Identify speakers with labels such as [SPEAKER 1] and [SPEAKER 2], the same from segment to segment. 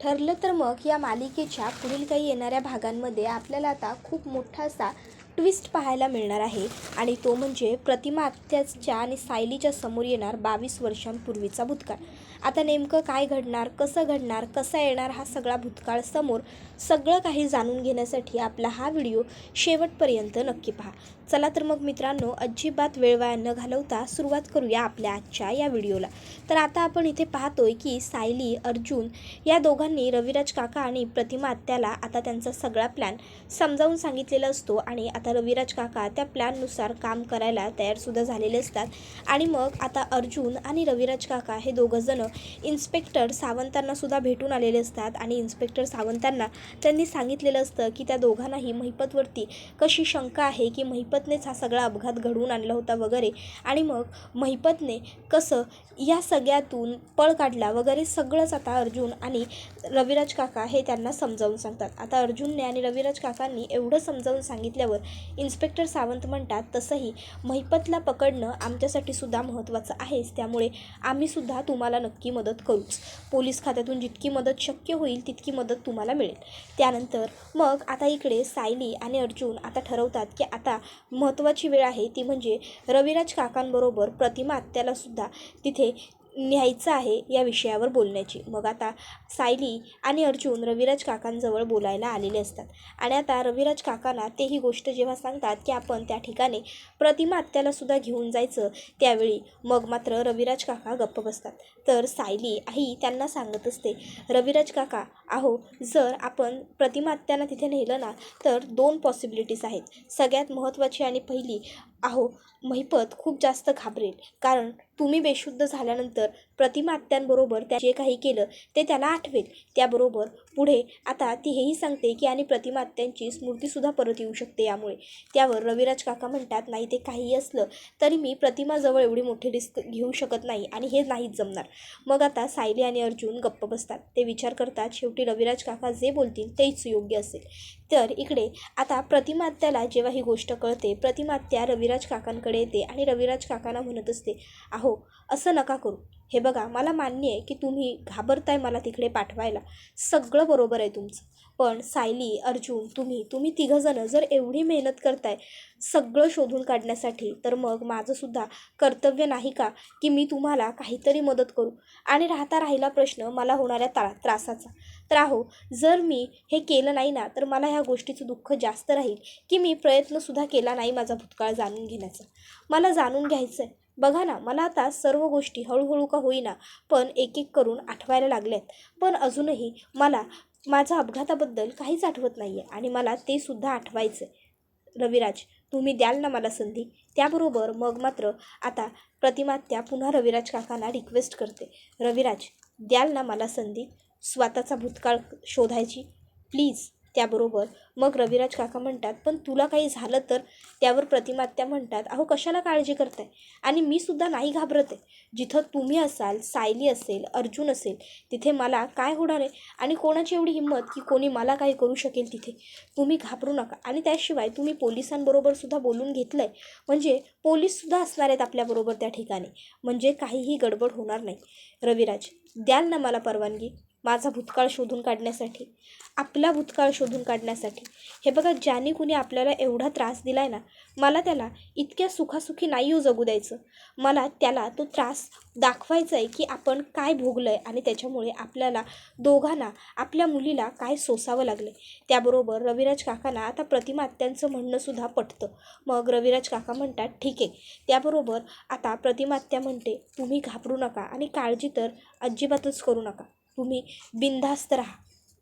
[SPEAKER 1] ठरलं तर मग या मालिकेच्या पुढील काही येणाऱ्या भागांमध्ये आपल्याला आता खूप मोठा असा ट्विस्ट पाहायला मिळणार आहे आणि तो म्हणजे प्रतिमा आत्याच्या आणि सायलीच्या समोर येणार 22 वर्षांपूर्वीचा भूतकाळ. आता नेमकं काय घडणार, कसं घडणार, कसा येणार हा सगळा भूतकाळ समोर, सगळं काही जाणून घेण्यासाठी आपला हा व्हिडिओ शेवटपर्यंत नक्की पहा. चला तर मग मित्रांनो, अजिबात वेळ वाया न घालवता सुरुवात करूया आपल्या आजच्या या व्हिडिओला. तर आता आपण इथे पाहतोय की सायली, अर्जुन या दोघांनी रविराज काका आणि प्रतिमा आत्याला आता त्यांचा सगळा प्लॅन समजावून सांगितलेला असतो आणि आता रविराज काका त्या प्लॅननुसार काम करायला तयारसुद्धा झालेले असतात. आणि मग आता अर्जुन आणि रविराज काका हे दोघंजणं इन्स्पेक्टर सावंतांनासुद्धा भेटून आलेले असतात आणि इन्स्पेक्टर सावंतांना त्यांनी सांगितलेलं असतं की त्या दोघांनाही महिपतवरती कशी शंका आहे की महिपतनेच हा सगळा अपघात घडवून आणला होता वगैरे, आणि मग महिपतने कसं या सगळ्यातून पळ काढला वगैरे सगळंच आता अर्जुन आणि रविराज काका हे त्यांना समजावून सांगतात. आता अर्जुनने आणि रविराज काकांनी एवढं समजावून सांगितल्यावर इन्स्पेक्टर सावंत म्हणतात, तसंही महिपतला पकडणं आमच्यासाठी सुद्धा महत्त्वाचं आहेच, त्यामुळे आम्हीसुद्धा तुम्हाला नक्की मदत करूच. पोलीस खात्यातून जितकी मदत शक्य होईल तितकी मदत तुम्हाला मिळेल. त्यानंतर मग आता इकडे सायली आणि अर्जुन आता ठरवतात की आता महत्त्वाची वेळ आहे, ती म्हणजे रविराज काकांबरोबर प्रतिमा आत्यालासुद्धा तिथे न्यायचं आहे या विषयावर बोलण्याची. मग आता सायली आणि अर्जुन रविराज काकांजवळ बोलायला आलेले असतात आणि आता रविराज काकांना ते ही गोष्ट जेव्हा सांगतात की आपण त्या ठिकाणी प्रतिमा आत्यालासुद्धा घेऊन जायचं, त्यावेळी मग मात्र रविराज काका गप्प बसतात. तर सायली आई त्यांना सांगत असते, रविराज काका, अहो जर आपण प्रतिमा आत्यांना तिथे नेलं ना तर 2 पॉसिबिलिटीज आहेत. सगळ्यात महत्त्वाची आणि पहिली, अहो महिपत खूप जास्त घाबरेल, कारण तुम्ही बेशुद्ध झाल्यानंतर प्रतिमा आत्यांबरोबर त्या जे काही केलं ते त्याला आठवेल. त्याबरोबर पुढे आता ती हेही सांगते की आणि प्रतिमा आत्यांची स्मृतीसुद्धा परत येऊ शकते यामुळे. त्यावर रविराज काका म्हणतात, नाही ते काहीही असलं तरी मी प्रतिमाजवळ एवढी मोठी रिस्क घेऊ शकत नाही आणि हे नाहीच जमणार. मग आता सायली आणि अर्जुन गप्प बसतात. ते विचार करतात शेवटी रविराज काका जे बोलतील तेच योग्य असेल. तर इकडे आता प्रतिमा आत्याला जेव्हा ही गोष्ट कळते, प्रतिमा आत्या रविराज काकांकडे येते आणि रविराज काकांना म्हणत असते, अहो असं नका करू. हे बघा, मला मान्य आहे की तुम्ही घाबरताय मला तिकडे पाठवायला, सगळं बरोबर आहे तुमचं, पण सायली, अर्जुन, तुम्ही तिघंजणं जर एवढी मेहनत करताय सगळं शोधून काढण्यासाठी, तर मग माझंसुद्धा कर्तव्य नाही का की मी तुम्हाला काहीतरी मदत करू. आणि राहिला प्रश्न मला होणाऱ्या त्रासाचा, तर अहो जर मी हे केलं नाही ना तर मला ह्या गोष्टीचं दुःख जास्त राहील की मी प्रयत्नसुद्धा केला नाही माझा भूतकाळ जाणून घेण्याचा. मला जाणून घ्यायचं आहे. बघा ना, मला आता सर्व गोष्टी हळूहळू का होईना पण एक एक करून आठवायला लागल्यात, पण अजूनही मला माझ्या अपघाताबद्दल काहीच आठवत नाही आहे आणि मला ते सुद्धा आठवायचं आहे. रविराज, तुम्ही द्याल ना मला संधी? त्याबरोबर मग मात्र आता प्रतिमा आत्या पुन्हा रविराज काकांना रिक्वेस्ट करते, रविराज द्याल ना मला संधी स्वतःचा भूतकाळ शोधायची, प्लीज. त्याबरोबर मग रविराज काका म्हणतात, पण तुला काही झालं तर? त्यावर प्रतिमा आत्या म्हणतात, अहो कशाला काळजी करताय, आणि मी सुद्धा नाही घाबरत आहे. जिथं तुम्ही असाल, सायली असेल, अर्जुन असेल, तिथे मला काय होणार आहे आणि कोणाची एवढी हिंमत की कोणी मला काय करू शकेल तिथे. तुम्ही घाबरू नका. आणि त्याशिवाय तुम्ही पोलिसांबरोबर सुद्धा बोलून घेतलं आहे, म्हणजे पोलीससुद्धा असणार आहेत आपल्याबरोबर त्या ठिकाणी, म्हणजे काहीही गडबड होणार नाही. रविराज, द्याल ना मला परवानगी माझा भूतकाळ शोधून काढण्यासाठी, आपला भूतकाळ शोधून काढण्यासाठी? हे बघा, ज्याने कुणी आपल्याला एवढा त्रास दिला आहे ना, मला त्याला इतक्या सुखासुखी नाही हो जगू द्यायचं. मला त्याला तो त्रास दाखवायचा आहे की आपण काय भोगलं आहे आणि त्याच्यामुळे आपल्याला दोघांना, आपल्या मुलीला काय सोसावं लागलं. त्याबरोबर रविराज काकांना आता प्रतिमा आत्यांचं म्हणणंसुद्धा पटतं. मग रविराज काका म्हणतात, ठीक आहे. त्याबरोबर आता प्रतिमा आत्या म्हणते, तुम्ही घाबरू नका आणि काळजी तर अजिबातच करू नका. तुम्ही बिनधास्त राहा.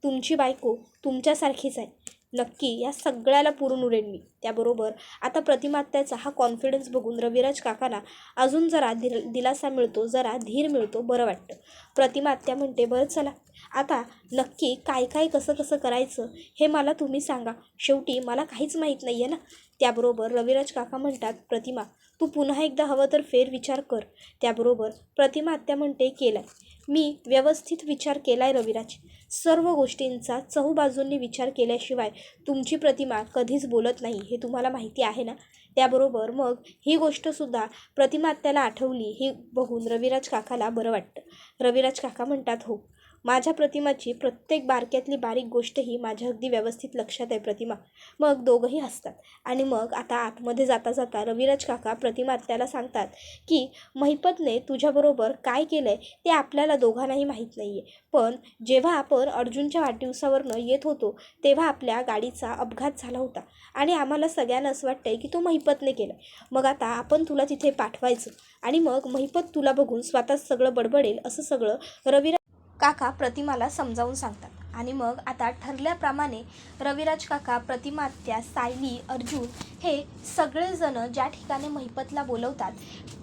[SPEAKER 1] तुमची बायको तुमच्यासारखीच आहे. नक्की या सगळ्याला पुरून उरेन मी. त्याबरोबर आता प्रतिमा आत्याचा हा कॉन्फिडन्स बघून रविराज काकांना अजून जरा दिलासा मिळतो, जरा धीर मिळतो, बरं वाटतं. प्रतिमा आत्या म्हणते, बरं चला आता नक्की काय काय कसं कसं करायचं हे मला तुम्ही सांगा, शेवटी मला काहीच माहीत नाही आहे ना. त्याबरोबर रविराज काका म्हणतात, प्रतिमा तू पुन्हा एकदा हवं तर फेरविचार कर. त्याबरोबर प्रतिमा आत्या म्हणते, केलाय मी व्यवस्थित विचार केलाय रविराज. सर्व गोष्टींचा चहूबाजूंनी विचार केल्याशिवाय तुमची प्रतिमा कधीच बोलत नाही, हे तुम्हाला माहिती आहे ना. त्याबरोबर मग ही गोष्टसुद्धा प्रतिमा आत्याला आठवली, हे बघून रविराज काकाला बरं वाटतं. रविराज काका म्हणतात, हो माझ्या प्रतिमाची प्रत्येक बारक्यातली बारीक गोष्टही माझ्या अगदी व्यवस्थित लक्षात आहे प्रतिमा. मग दोघंही हसतात आणि मग आता आतमध्ये जाता जाता रविराज काका प्रतिमा आत्याला सांगतात की महिपतने तुझ्याबरोबर काय केलं आहे ते आपल्याला दोघांनाही माहीत नाही आहे. पण जेव्हा आपण अर्जुनच्या वाढदिवसावरनं येत होतो तेव्हा आपल्या गाडीचा अपघात झाला होता आणि आम्हाला सगळ्यांना असं वाटतंय की तो महिपतने केलं. मग आता आपण तुला तिथे पाठवायचं आणि मग महिपत तुला बघून स्वतःच सगळं बडबडेल असं सगळं रविराज काका प्रतिमाला समजावून सांगतात. आणि मग आता ठरल्याप्रमाणे रविराज काका, प्रतिमा आत्या, सायली, अर्जुन हे सगळेजण ज्या ठिकाणी महिपतला बोलवतात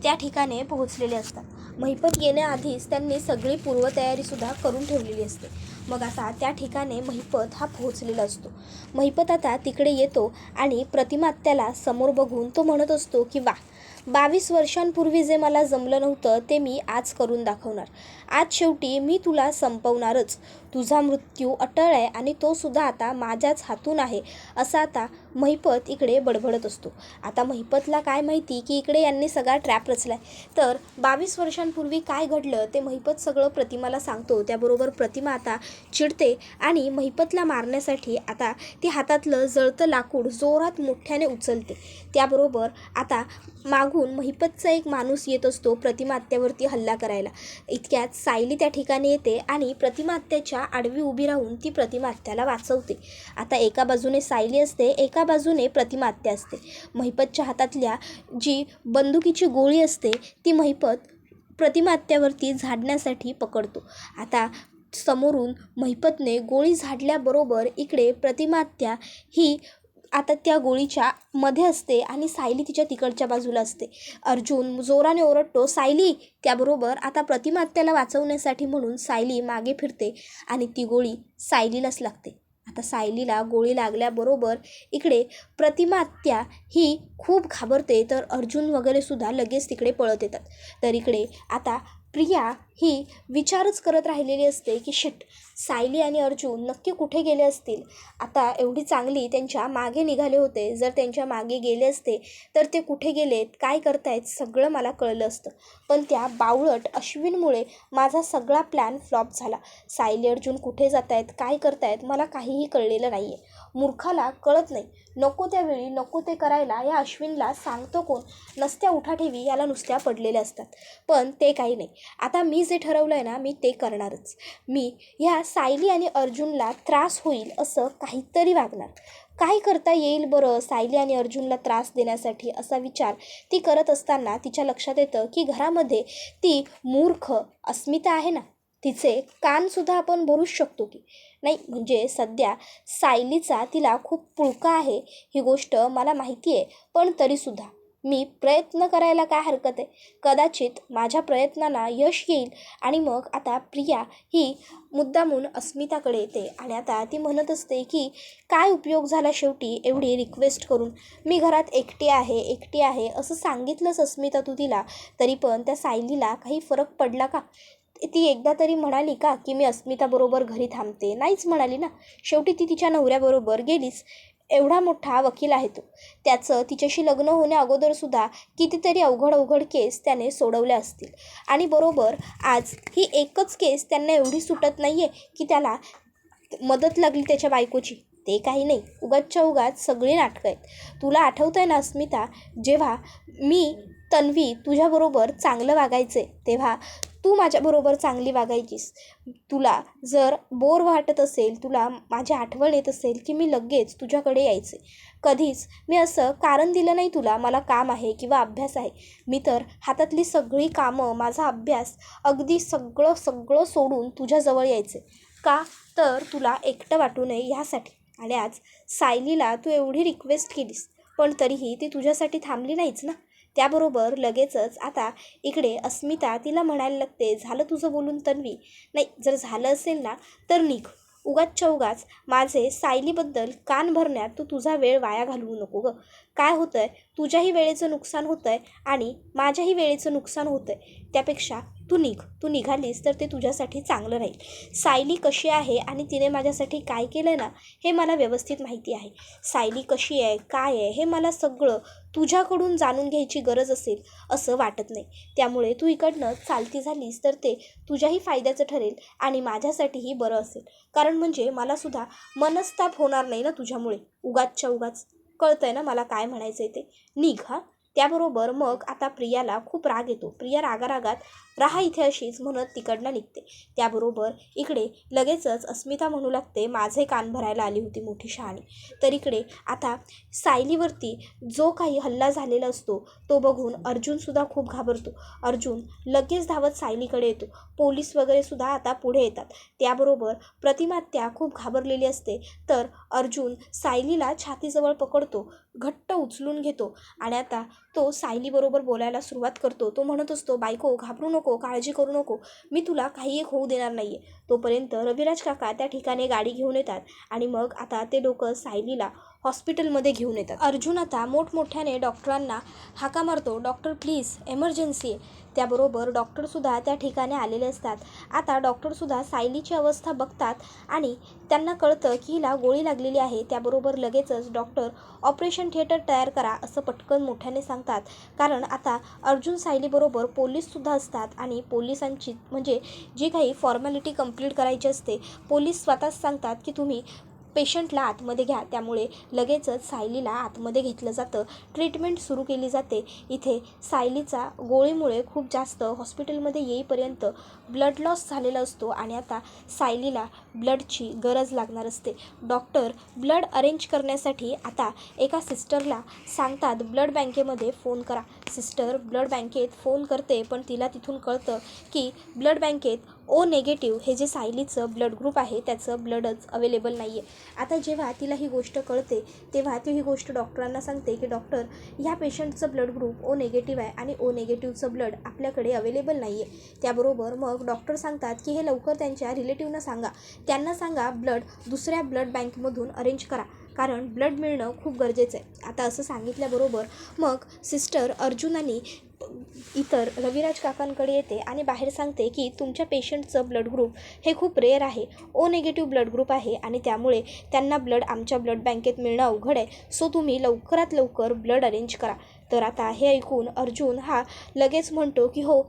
[SPEAKER 1] त्या ठिकाणी पोहोचलेले असतात. महिपत येण्याआधीच त्यांनी सगळी पूर्वतयारीसुद्धा करून ठेवलेली असते. मग आता त्या ठिकाणी महिपत हा पोहोचलेला असतो. महिपत आता तिकडे येतो आणि प्रतिमा आत्याला समोर बघून तो म्हणत असतो की वा, 22 वर्षांपूर्वी जे मला जमलं नव्हतं ते मी आज करून दाखवणार. आज शेवटी मी तुला संपवणारच. तुझा मृत्यू अटळ आहे आणि तो सुद्धा आता माझ्याच हातून आहे असं आता महिपत इकडे बडबडत असतो. आता महिपतला काय माहिती की इकडे यांनी सगळा ट्रॅप रचलाय. तर 22 वर्षांपूर्वी काय घडलं ते महिपत सगळं प्रतिमाला सांगतो. त्याबरोबर प्रतिमा आता चिडते आणि महिपतला मारण्यासाठी आता ती हातातलं जळतं लाकूड जोरात मोठ्याने उचलते. त्याबरोबर आता मागून महिपतचा एक माणूस येत असतो प्रतिमा आत्यावरती हल्ला करायला. इतक्यात सायली त्या ठिकाणी येते आणि प्रतिमा आत्याच्या आडवी उभी राहून ती प्रतिमा आत्याला वाचवते. आता एका बाजूने सायली असते, एका बाजूने प्रतिमा आत्या असते. महिपतच्या हातातल्या जी बंदुकीची गोळी असते ती महिपत प्रतिमा आत्यावरती झाडण्यासाठी पकडतो. आता समोरून महिपतने गोळी झाडल्याबरोबर इकडे प्रतिमा आत्या ही आता त्या गोळीच्या मध्ये असते आणि सायली तिच्या तिकडच्या बाजूला असते. अर्जुन जोराने ओरडतो सायली. त्याबरोबर आता प्रतिमा आत्याला वाचवण्यासाठी म्हणून सायली मागे फिरते आणि ती गोळी सायलीलाच लागते. आता सायलीला गोळी लागल्याबरोबर इकडे प्रतिमा आत्या ही खूप घाबरते तर अर्जुन वगैरे सुद्धा लगेच तिकडे पळत येतात. तर इकडे आता प्रिया ही विचारच करत राहिलेली असते की शिट, सायली आणि अर्जुन नक्की कुठे गेले असतील. आता एवढी चांगली त्यांच्या मागे निघाले होते, जर त्यांच्या मागे गेले असते तर ते कुठे गेलेत, काय करतायत सगळं मला कळलं असतं. पण त्या बावळट अश्विनमुळे माझा सगळा प्लॅन फ्लॉप झाला. सायली अर्जुन कुठे जात आहेत, काय करतायत मला काहीही कळलेलं नाही आहे. मूर्खाला कळत नाही. नको त्यावेळी नको ते करायला या अश्विनला सांगतो कोण. नसत्या उठाठेवी याला नुसत्या पडलेल्या असतात. पण ते काही नाही. आता मी जे ठरवलं आहे ना मी ते करणारच. मी ह्या सायली आणि अर्जुनला त्रास होईल असं काहीतरी वागणार. काय करता येईल बरं सायली आणि अर्जुनला त्रास देण्यासाठी असा विचार ती करत असताना तिच्या लक्षात येतं की घरामध्ये ती मूर्ख अस्मिता आहे ना, तिचे कानसुद्धा आपण भरूच शकतो की नाही. म्हणजे सध्या सायलीचा तिला खूप पुळका आहे ही गोष्ट मला माहिती आहे. पण तरीसुद्धा मी प्रयत्न करायला काय हरकत आहे. कदाचित माझ्या प्रयत्नांना यश येईल. आणि मग आता प्रिया ही मुद्दामून अस्मिताकडे येते आणि आता ती म्हणत असते की काय उपयोग झाला शेवटी एवढी रिक्वेस्ट करून. मी घरात एकटी आहे असं सांगितलंच अस्मिता तू तिला, तरी पण त्या सायलीला काही फरक पडला का. ती एकदा तरी म्हणाली का की मी अस्मिताबरोबर घरी थांबते. नाहीच म्हणाली ना. शेवटी ती तिच्या नवऱ्याबरोबर गेलीच. एवढा मोठा वकील आहे तो. त्याचं तिच्याशी लग्न होण्या अगोदरसुद्धा कितीतरी अवघड केस त्याने सोडवल्या असतील. आणि बरोबर आज ही एकच केस त्यांना एवढी सुटत नाही आहे की त्याला मदत लागली त्याच्या बायकोची. ते काही नाही, उगाचच्या उगाच सगळी नाटकं आहेत. तुला आठवतं आहे ना अस्मिता, जेव्हा मी तन्वी तुझ्याबरोबर चांगलं वागायचे तेव्हा तू माझ्याबरोबर चांगली वागायचीस. तुला जर बोर वाटत असेल, तुला माझी आठवण येत असेल की मी लगेच तुझ्याकडे यायचे. कधीच मी असं कारण दिलं नाही तुला मला काम आहे किंवा अभ्यास आहे. मी तर हातातली सगळी कामं, माझा अभ्यास अगदी सगळं सोडून तुझ्याजवळ यायचे. का तर तुला एकटं वाटू नये ह्यासाठी. आणि आज सायलीला तू एवढी रिक्वेस्ट केलीस पण तरीही ती तुझ्यासाठी थांबली नाहीच ना. त्याबरोबर लगेचच आता इकडे अस्मिता तिला म्हणायला लागते झालं तुझं बोलून तन्वी. नाही, जर झालं असेल ना तर निघ. उगाचच्या उगाच माझे सायलीबद्दल कान भरण्यात तू तुझा वेळ वाया घालवू नको गं. काय होतं आहे, तुझ्याही वेळेचं नुकसान होतं आहे आणि माझ्याही वेळेचं नुकसान होतं आहे. त्यापेक्षा तू निघालीस तर ते तुझ्यासाठी चांगलं राहील. सायली कशी आहे आणि तिने माझ्यासाठी काय केलं ना, हे मला व्यवस्थित माहिती आहे. सायली कशी आहे, काय आहे, हे मला सगळं तुझ्याकडून जाणून घ्यायची गरज असेल असं वाटत नाही. त्यामुळे तू इकडनं चालती झालीस तर ते तुझ्याही फायद्याचं ठरेल आणि माझ्यासाठीही बरं असेल. कारण म्हणजे मलासुद्धा मनस्ताप होणार नाही ना तुझ्यामुळे, उगाचच्या उगाच. कळतंय ना मला काय म्हणायचं आहे ते. निघ हां. त्याबरोबर मग आता प्रियाला खूप राग येतो. प्रिया रागारागात राहा इथे अशीच म्हणत तिकडनं निघते. त्याबरोबर इकडे लगेचच अस्मिता म्हणू लागते, माझे कान भरायला आली होती मोठी शहाणी. तर इकडे आता सायलीवरती जो काही हल्ला झालेला असतो तो बघून अर्जुनसुद्धा खूप घाबरतो. अर्जुन लगेच धावत सायलीकडे येतो. पोलीस वगैरेसुद्धा आता पुढे येतात. त्याबरोबर प्रतिमात्या खूप घाबरलेली असते. तर अर्जुन सायलीला छातीजवळ पकडतो, घट्ट उचलून घेतो आणि आता तो सायलीबरोबर बोलायला सुरुवात करतो. तो म्हणत असतो, बायको घाबरू नको, काळजी करू नको, मी तुला काही एक होऊ देणार नाही आहे. तोपर्यंत रविराज काका त्या ठिकाणी गाडी घेऊन येतात आणि मग आता ते लोक सायलीला हॉस्पिटलमध्ये घेऊन येतात. अर्जुन आता मोठमोठ्याने डॉक्टरांना हाका मारतो, डॉक्टर प्लीज एमर्जन्सी आहे. त्याबरोबर डॉक्टरसुद्धा त्या ठिकाणी आलेले असतात. आता डॉक्टरसुद्धा सायलीची अवस्था बघतात आणि त्यांना कळतं की हिला गोळी लागलेली आहे. त्याबरोबर लगेचच डॉक्टर ऑपरेशन थिएटर तयार करा असं पटकन मोठ्याने सांगतात. कारण आता अर्जुन सायलीबरोबर पोलीससुद्धा असतात आणि पोलिसांची म्हणजे जी काही फॉर्मॅलिटी कंप्लीट करायची असते, पोलीस स्वतःच सांगतात की तुम्ही पेशंटला आतमध्ये घ्या. त्यामुळे लगेचच सायलीला आतमध्ये घेतलं जातं. ट्रीटमेंट सुरू केली जाते. इथे सायलीचा गोळीमुळे खूप जास्त हॉस्पिटलमध्ये येईपर्यंत ब्लड लॉस झालेला असतो आणि आता सायलीला ब्लडची गरज लागणार असते. डॉक्टर ब्लड अरेंज करण्यासाठी आता एका सिस्टरला सांगतात, ब्लड बँकेमध्ये फोन करा. सिस्टर ब्लड बँकेत फोन करते, पण तिला तिथून कळतं की ब्लड बँकेत ओ नेगेटिव्ह हे जे सायलीचं ब्लड ग्रुप आहे त्याचं ब्लडच अवेलेबल नाही आहे. आता जेव्हा तिला ही गोष्ट कळते तेव्हा ती ही गोष्ट डॉक्टरांना सांगते की डॉक्टर, ह्या पेशंटचं ब्लड ग्रुप ओ नेगेटिव्ह आहे आणि ओ नेगेटिव्हचं ब्लड आपल्याकडे अवेलेबल नाही आहे. त्याबरोबर मग डॉक्टर सांगतात की हे लवकर त्यांच्या रिलेटिव्हना सांगा, त्यांना सांगा ब्लड दुसऱ्या ब्लड बँकमधून अरेंज करा, कारण ब्लड मिळणं खूप गरजेचं आहे. आता असं सांगितल्याबरोबर मग सिस्टर अर्जुनानी इतर रविराज काकांकडे येते आणि बाहेर सांगते की तुमच्या पेशंटचं ब्लड ग्रुप हे खूप रेअर आहे, ओ नेगेटिव्ह ब्लड ग्रुप आहे आणि त्यामुळे त्यांना ब्लड आमच्या ब्लड बँकेत मिळणं अवघड आहे. सो तुम्ही लवकरात लवकर ब्लड अरेंज करा. तर आता हे ऐकून अर्जुन हा लगेच म्हणतो की हो,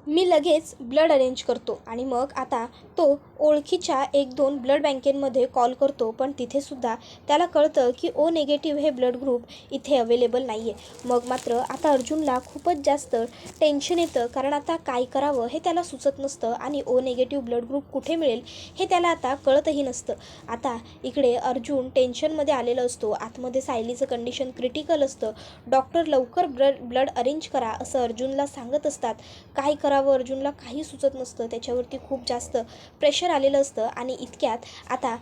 [SPEAKER 1] मी लगेच ब्लड अरेंज करतो. आणि मग आता तो ओळखीच्या 1-2 ब्लड बँकेमध्ये कॉल करतो, पण तिथेसुद्धा त्याला कळतं की ओ नेगेटिव्ह हे ब्लड ग्रुप इथे अवेलेबल नाही आहे. मग मात्र आता अर्जुनला खूपच जास्त टेन्शन येतं, कारण आता काय करावं हे त्याला सुचत नसतं आणि ओ नेगेटिव्ह ब्लड ग्रुप कुठे मिळेल हे त्याला आता कळतही नसतं. आता इकडे अर्जुन टेन्शनमध्ये आलेला असतो. आतमध्ये सायलीचं कंडिशन क्रिटिकल असतं. डॉक्टर लवकर ब्लड अरेंज करा असं अर्जुनला सांगत असतात. काय करावं अर्जुनला काही सुचत नसतं. त्याच्यावरती खूप जास्त प्रेशर आलेलं असतं आणि इतक्यात आता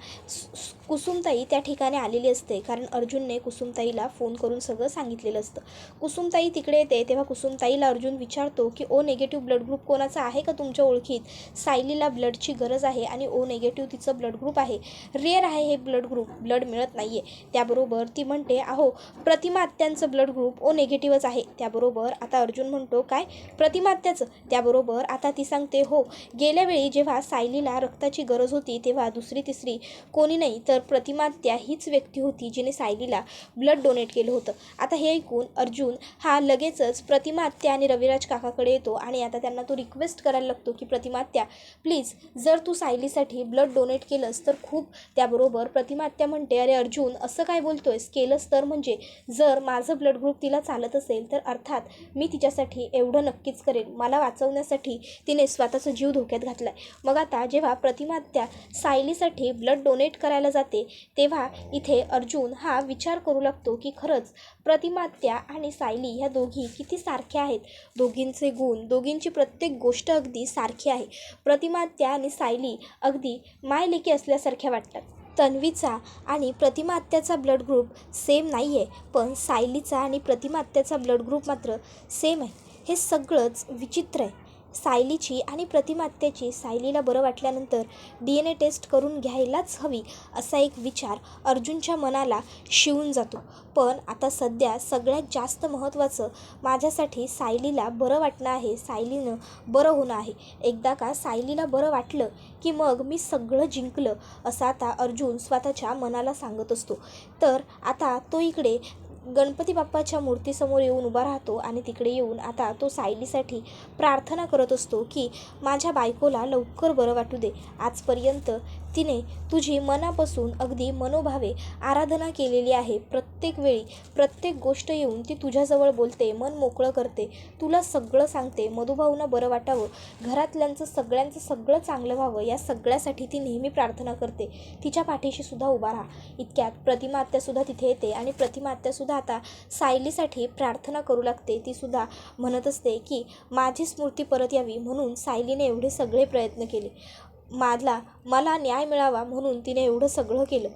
[SPEAKER 1] कुसुमताई त्या ठिकाणी आलेली असते, कारण अर्जुनने कुसुमताईला फोन करून सगळं सांगितलेलं असतं. कुसुमताई तिकडे येते तेव्हा कुसुमताईला अर्जुन विचारतो की ओ नेगेटिव्ह ब्लड ग्रुप कोणाचा आहे का तुमच्या ओळखीत? सायलीला ब्लडची गरज आहे आणि ओ नेगेटिव्ह तिचं ब्लड ग्रुप आहे, रेअर आहे हे ब्लड ग्रुप, ब्लड मिळत नाही आहे. त्याबरोबर ती म्हणते, अहो प्रतिमा आत्यांचं ब्लड ग्रुप ओ नेगेटिव्हच आहे. त्याबरोबर आता अर्जुन म्हणतो, काय प्रतिमा आत्याचं? त्याबरोबर आता ती सांगते, हो, गेल्या वेळी जेव्हा सायलीला रक्ताची गरज होती तेव्हा दुसरी तिसरी कोणी नाही तर प्रतिमा आत्या हीच व्यक्ती होती जिने सायलीला ब्लड डोनेट केलं होतं. आता हे ऐकून अर्जुन हा लगेचच प्रतिमा आत्या आणि रविराज काकाकडे येतो आणि आता त्यांना तो रिक्वेस्ट करायला लागतो की प्रतिमा आत्या प्लीज, जर तू सायलीसाठी ब्लड डोनेट केलंस तर खूप. त्याबरोबर प्रतिमा आत्या म्हणते, अरे अर्जुन असं काय बोलतोयस, केलंस तर म्हणजे जर माझं ब्लड ग्रुप तिला चालत असेल तर अर्थात मी तिच्यासाठी एवढं नक्कीच करेन. मला वाचवण्यासाठी तिने स्वतःचा जीव धोक्यात घातलाय. मग आता जेव्हा प्रतिमा आत्या सायलीसाठी ब्लड डोनेट करायला जाते तेव्हा इथे अर्जुन हा विचार करू लागतो की खरंच प्रतिमा आत्या आणि सायली ह्या दोघी किती सारख्या आहेत. दोघींचे गुण, दोघींची प्रत्येक गोष्ट अगदी सारखी आहे. प्रतिमा आत्या आणि सायली अगदी मायलेकी असल्यासारख्या वाटतात. तन्वीचा आणि प्रतिमा आत्याचा ब्लड ग्रुप सेम नाही आहे, पण सायलीचा आणि प्रतिमा आत्याचा ब्लड ग्रुप मात्र सेम आहे. हे सगळंच विचित्र आहे. सायलीची आणि प्रतिमा आत्याची सायलीला बरं वाटल्यानंतर DNA टेस्ट करून घ्यायलाच हवी असा एक विचार अर्जुनच्या मनाला शिवून जातो. पण आता सध्या सगळ्यात जास्त महत्त्वाचं माझ्यासाठी सायलीला बरं वाटणं आहे, सायलीनं बरं होणं आहे. एकदा का सायलीला बरं वाटलं की मग मी सगळं जिंकलं असं आता अर्जुन स्वतःच्या मनाला सांगत असतो. तर आता तो इकडे गणपती बाप्पाच्या मूर्तीसमोर येऊन उभा राहतो आणि तिकडे येऊन आता तो सायलीसाठी प्रार्थना करत असतो की माझ्या बायकोला लवकर बरं वाटू दे. आजपर्यंत तिने तुझी मनापासून अगदी मनोभावे आराधना केलेली आहे. प्रत्येक वेळी प्रत्येक गोष्ट येऊन ती तुझ्याजवळ बोलते, मन मोकळं करते, तुला सगळं सांगते. मधुभाऊंना बरं वाटावं, घरातल्यांचं सगळ्यांचं सगळं चांगलं व्हावं, या सगळ्यासाठी ती नेहमी प्रार्थना करते. तिच्या पाठीशी सुद्धा उभा राहा. इतक्यात प्रतिमा आत्यासुद्धा तिथे येते आणि प्रतिमा आत्यासुद्धा आता सायलीसाठी प्रार्थना करू लागते. ती सुद्धा म्हणत असते की माझी स्मृती परत यावी म्हणून सायलीने एवढे सगळे प्रयत्न केले, मला न्याय मिळावा म्हणून तिने एवढं सगळं केलं.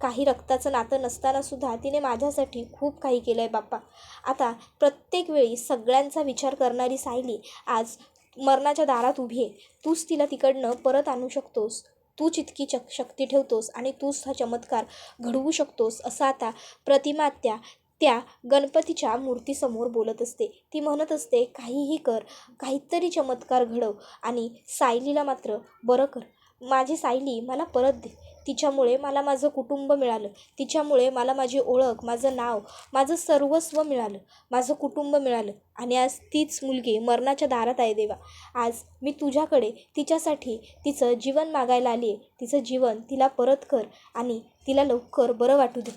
[SPEAKER 1] काही रक्ताचं नातं नसतानासुद्धा तिने माझ्यासाठी खूप काही केलं आहे बाप्पा. आता प्रत्येक वेळी सगळ्यांचा विचार करणारी सायली आज मरणाच्या दारात उभी आहे. तूच तिला तिकडनं परत आणू शकतोस, तूच इतकी शक्ती ठेवतोस आणि तूच हा चमत्कार घडवू शकतोस असं आता प्रतिमा आत्या त्या गणपतीच्या मूर्तीसमोर बोलत असते. ती म्हणत असते काहीही कर, काहीतरी चमत्कार घडव आणि सायलीला मात्र बरं कर. माझी सायली मला परत दे. तिच्यामुळे मला माझं कुटुंब मिळालं, तिच्यामुळे मला माझी ओळख, माझं नाव, माझं सर्वस्व मिळालं, माझं कुटुंब मिळालं आणि आज तीच मुलगी मरणाच्या दारात आहे देवा. आज मी तुझ्याकडे तिच्यासाठी तिचं जीवन मागायला आली आहे. तिचं जीवन तिला परत कर आणि तिला लवकर बरं वाटू दे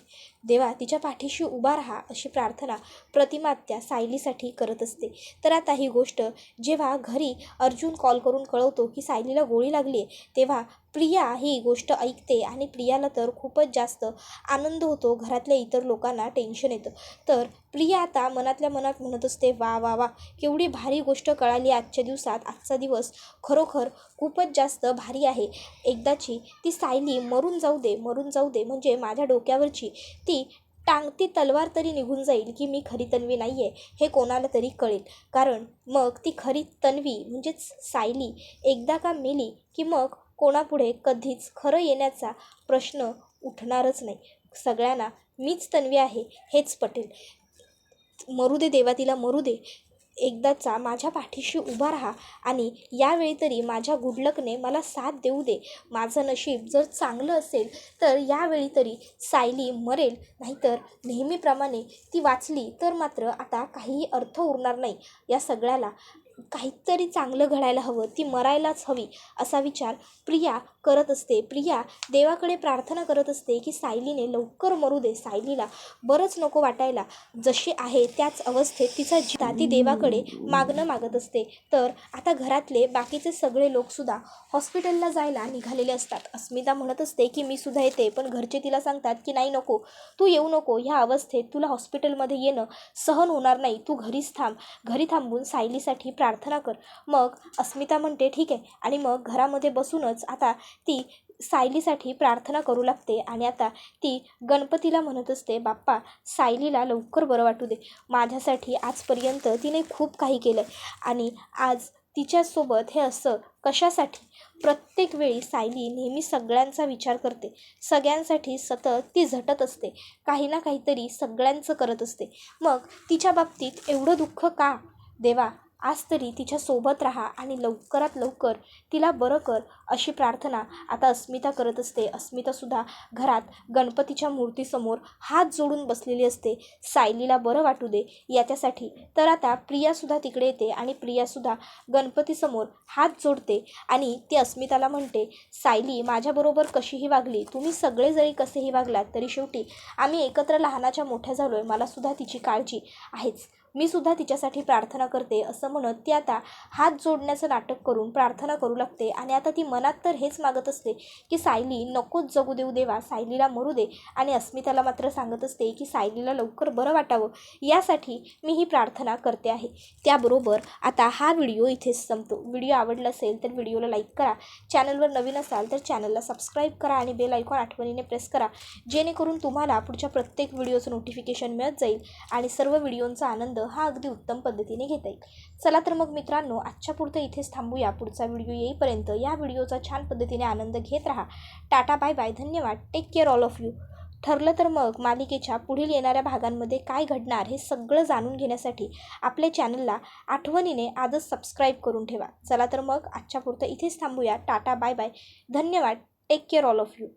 [SPEAKER 1] देवा. तिच्या पाठीशी उभा राहा अशी प्रार्थना प्रतिमा आत्या सायलीसाठी करत असते. तर आता ही गोष्ट जेव्हा घरी अर्जुन कॉल करून कळवतो की सायलीला गोळी लागली आहे, तेव्हा प्रिया ही गोष्ट ऐकते आणि प्रियाला तर खूपच जास्त आनंद होतो. घरातल्या इतर लोकांना टेन्शन येतं. तर प्रिया आता मनातल्या मनात म्हणत असते वा वा वा, केवढी भारी गोष्ट कळाली आजच्या दिवसात. आजचा दिवस खरोखर खूपच जास्त भारी आहे. एकदाची ती सायली मरून जाऊ दे, मरून जाऊ दे, म्हणजे माझ्या डोक्यावरची ती टांगती तलवार तरी निघून जाईल की मी खरी तन्वी नाही आहे हे कोणाला तरी कळेल. कारण मग ती खरी तन्वी म्हणजेच सायली एकदा का मेली की मग कोणापुढे कधीच खरं येण्याचा प्रश्न उठणारच नाही. सगळ्यांना मीच तन्वी आहे हेच पटेल. मरू दे देवा, तिला मरू दे. एकदाचा माझ्या पाठीशी उभा राहा आणि यावेळी तरी माझ्या गुडलकने मला साथ देऊ दे. माझं नशीब जर चांगलं असेल तर यावेळी तरी सायली मरेल, नाहीतर नेहमीप्रमाणे ती वाचली तर मात्र आता काहीही अर्थ उरणार नाही. या सगळ्याला काहीतरी चांगलं घडायला हवं, ती मरायलाच हवी असा विचार प्रिया करत असते. प्रिया देवाकडे प्रार्थना करत असते की सायलीने लवकर मरू दे, सायलीला बरंच नको वाटायला. जशी आहे त्याच अवस्थेत तिचा ती देवाकडे मागणं मागत असते. तर आता घरातले बाकीचे सगळे लोकसुद्धा हॉस्पिटलला जायला निघालेले असतात. अस्मिता म्हणत असते की मी सुद्धा येते, पण घरचे तिला सांगतात की नाही नको, तू येऊ नको. ह्या अवस्थेत तुला हॉस्पिटलमध्ये येणं सहन होणार नाही, तू घरीच थांब. घरी थांबून सायलीसाठी प्रार्थना कर. मग अस्मिता म्हणते ठीक आहे आणि मग घरामध्ये बसूनच आता ती सायलीसाठी प्रार्थना करू लागते आणि आता ती गणपतीला म्हणत असते बाप्पा सायलीला लवकर बरं वाटू दे. माझ्यासाठी आजपर्यंत तिने खूप काही केलं आणि आज तिच्यासोबत हे असं कशासाठी. प्रत्येक वेळी सायली नेहमी सगळ्यांचा विचार करते, सगळ्यांसाठी सतत ती झटत असते, काही ना काहीतरी सगळ्यांचं करत असते. मग तिच्या बाबतीत एवढं दुःख का देवा. आज तरी तिच्यासोबत राहा आणि लवकरात लवकर तिला बरं कर अशी प्रार्थना आता अस्मिता करत असते. अस्मितासुद्धा घरात गणपतीच्या मूर्तीसमोर हात जोडून बसलेली असते, सायलीला बरं वाटू दे याच्यासाठी. तर आता प्रियासुद्धा तिकडे येते आणि प्रियासुद्धा गणपतीसमोर हात जोडते आणि ती अस्मिताला म्हणते सायली माझ्याबरोबर कशीही वागली, तुम्ही सगळे जरी कसेही वागलात तरी शेवटी आम्ही एकत्र लहानाच्या मोठ्या झालो आहे, मलासुद्धा तिची काळजी आहेच, मी सुद्धा तिच्यासाठी प्रार्थना करते असं म्हणत ती आता हात जोडण्याचं नाटक करून प्रार्थना करू लागते. आणि आता ती मनात तर हेच मागत असते की सायली नकोच जगू देऊ देवा, सायलीला मरू दे. आणि अस्मिताला मात्र सांगत असते की सायलीला लवकर बरं वाटावं यासाठी मी ही प्रार्थना करते आहे. त्याबरोबर आता हा व्हिडिओ इथेच संपतो. व्हिडिओ आवडला असेल तर व्हिडिओला लाईक करा, चॅनलवर नवीन असाल तर चॅनलला सबस्क्राईब करा आणि बेल आयकॉन आठवणीने प्रेस करा, जेणेकरून तुम्हाला पुढच्या प्रत्येक व्हिडिओचं नोटिफिकेशन मिळत जाईल आणि सर्व व्हिडिओंचा आनंद आनंद हा अगदी उत्तम पद्धतीने घेता येईल. चला तर मग मित्रांनो, आजच्या पुरतं इथेच थांबूया. पुढचा व्हिडिओ येईपर्यंत या व्हिडिओचा छान पद्धतीने आनंद घेत राहा. टाटा बाय बाय, धन्यवाद, take care all of you. ठरलं तर मग मालिकेच्या पुढील येणाऱ्या भागांमध्ये काय घडणार हे सगळं जाणून घेण्यासाठी आपल्या चॅनलला आठवणीने आजच सबस्क्राईब करून ठेवा. चला तर मग आजच्या पुरतं इथेच थांबूया. टाटा बाय बाय, धन्यवाद, take care all of you.